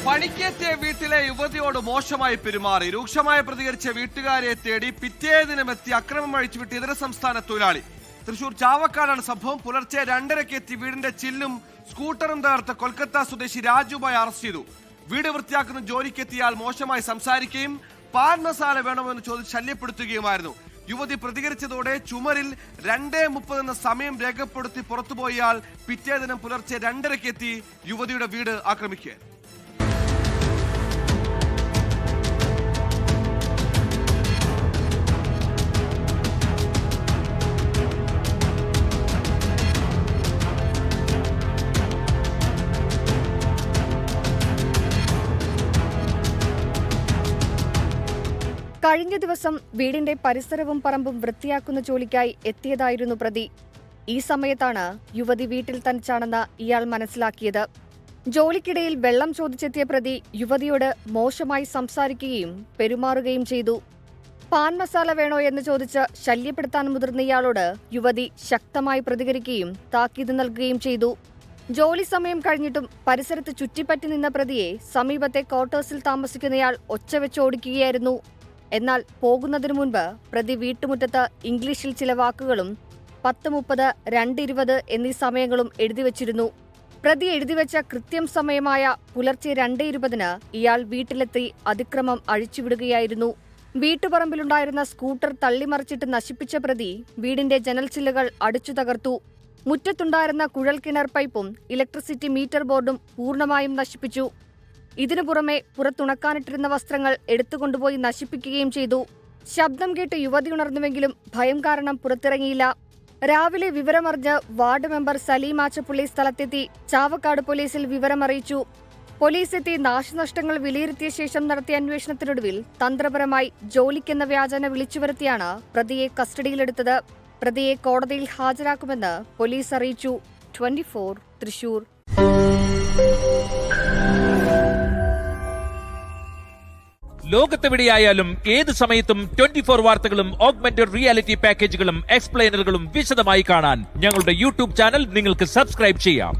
പണിക്കെത്തിയ വീട്ടിലെ യുവതിയോട് മോശമായി പെരുമാറി രൂക്ഷമായി പ്രതികരിച്ച വീട്ടുകാരെ തേടി പിറ്റേദിനമെത്തി അക്രമം അഴിച്ചുവിട്ട് ഇതര സംസ്ഥാന തൊഴിലാളി. തൃശൂർ ചാവക്കാടാണ് സംഭവം. പുലർച്ചെ 2:30-ക്ക് എത്തി വീടിന്റെ ചില്ലും സ്കൂട്ടറും തകർത്ത് കൊൽക്കത്ത സ്വദേശി രാജുബായി അറസ്റ്റ് ചെയ്തു. വീട് വൃത്തിയാക്കുന്ന ജോലിക്കെത്തിയാൽ മോശമായി സംസാരിക്കുകയും പാൻ മസാല വേണമെന്ന് ചോദിച്ച് ശല്യപ്പെടുത്തുകയുമായിരുന്നു. യുവതി പ്രതികരിച്ചതോടെ ചുമരിൽ 2:30 എന്ന സമയം രേഖപ്പെടുത്തി പുറത്തുപോയാൽ പിറ്റേദിനം പുലർച്ചെ 2:30-ക്ക് എത്തി യുവതിയുടെ വീട് ആക്രമിക്കുക. കഴിഞ്ഞ ദിവസം വീടിന്റെ പരിസരവും പറമ്പും വൃത്തിയാക്കുന്ന ജോലിക്കായി എത്തിയതായിരുന്നു പ്രതി. ഈ സമയത്താണ് യുവതി വീട്ടിൽ തനിച്ചാണെന്ന് ഇയാൾ മനസ്സിലാക്കിയത്. ജോലിക്കിടയിൽ വെള്ളം ചോദിച്ചെത്തിയ പ്രതി യുവതിയോട് മോശമായി സംസാരിക്കുകയും പെരുമാറുകയും ചെയ്തു. പാൻ മസാല വേണോ എന്ന് ചോദിച്ച് ശല്യപ്പെടുത്താൻ മുതിർന്ന ഇയാളോട് യുവതി ശക്തമായി പ്രതികരിക്കുകയും താക്കീത് നൽകുകയും ചെയ്തു. ജോലി സമയം കഴിഞ്ഞിട്ടും പരിസരത്ത് ചുറ്റിപ്പറ്റി നിന്ന പ്രതിയെ സമീപത്തെ ക്വാർട്ടേഴ്സിൽ താമസിക്കുന്നയാൾ ഒച്ചവെച്ച് ഓടിക്കുകയായിരുന്നു. എന്നാൽ പോകുന്നതിനു മുൻപ് പ്രതി വീട്ടുമുറ്റത്ത് ഇംഗ്ലീഷിൽ ചില വാക്കുകളും 10:30, 2:20 എന്നീ സമയങ്ങളും എഴുതിവച്ചിരുന്നു. പ്രതി എഴുതിവെച്ച കൃത്യം സമയമായ പുലർച്ചെ 2:20-ന് ഇയാൾ വീട്ടിലെത്തി അതിക്രമം അഴിച്ചുവിടുകയായിരുന്നു. വീട്ടുപറമ്പിലുണ്ടായിരുന്ന സ്കൂട്ടർ തള്ളിമറിച്ചിട്ട് നശിപ്പിച്ച പ്രതി വീടിന്റെ ജനൽച്ചില്ലുകൾ അടിച്ചു തകർത്തു. മുറ്റത്തുണ്ടായിരുന്ന കുഴൽക്കിണർ പൈപ്പും ഇലക്ട്രിസിറ്റി മീറ്റർ ബോർഡും പൂർണ്ണമായും നശിപ്പിച്ചു. ഇതിനു പുറമെ പുറത്തുണക്കാനിട്ടിരുന്ന വസ്ത്രങ്ങൾ എടുത്തുകൊണ്ടുപോയി നശിപ്പിക്കുകയും ചെയ്തു. ശബ്ദം കേട്ട് യുവതി ഉണർന്നുവെങ്കിലും ഭയം കാരണം പുറത്തിറങ്ങിയില്ല. രാവിലെ വിവരമറിഞ്ഞ് വാർഡ് മെമ്പർ സലീം ആച്ചപ്പുള്ളി സ്ഥലത്തെത്തി ചാവക്കാട് പോലീസിൽ വിവരമറിയിച്ചു. പോലീസ് എത്തി നാശനഷ്ടങ്ങൾ വിലയിരുത്തിയ ശേഷം നടത്തിയ അന്വേഷണത്തിനൊടുവിൽ തന്ത്രപരമായി ജോലിക്കെന്ന വ്യാജേന വിളിച്ചുവരുത്തിയാണ് പ്രതിയെ കസ്റ്റഡിയിലെടുത്തത്. പ്രതിയെ കോടതിയിൽ ഹാജരാക്കുമെന്ന് പോലീസ് അറിയിച്ചു. 24 തൃശൂർ. ലോകത്തെവിടെയായാലും ഏത് സമയത്തും 24 വാർത്തകളും ഓഗ്മെന്റഡ് റിയാലിറ്റി പാക്കേജുകളും എക്സ്പ്ലെയിനറുകളും വിശദമായി കാണാൻ ഞങ്ങളുടെ യൂട്യൂബ് ചാനൽ നിങ്ങൾക്ക് സബ്സ്ക്രൈബ് ചെയ്യാം.